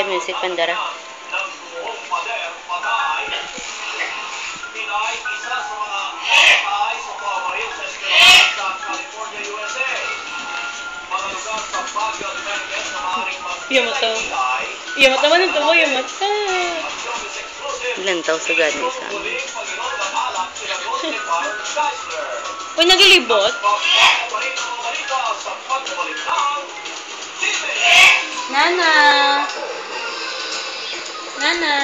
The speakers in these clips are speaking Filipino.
music pandara. Iya mata. Iya mata man tumo iya mata. Lantaw sa gani sa. Uy, nagilibot? Nana. Nana.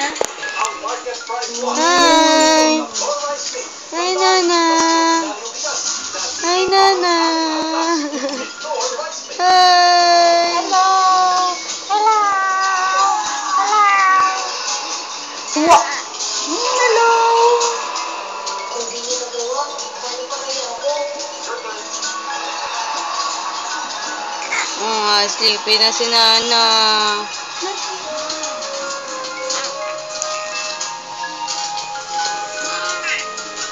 Hi. Hi, Nana. Hi, Nana. Hi. Hello. Hello. Hello. Wow. Hello. Sleepy na si Nana.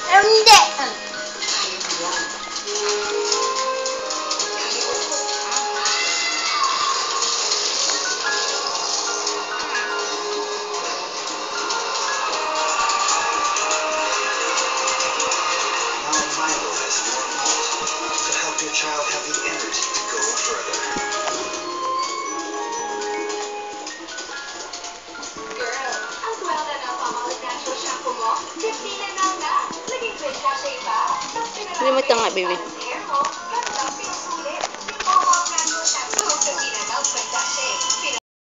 Hindi. To help your child have the energy to go further. Girl, ang swelda ng Palmolive Natural Shampoo mo, 15 na lang na. Naging fit siya pa. Limit ka nga, baby. Hair mo,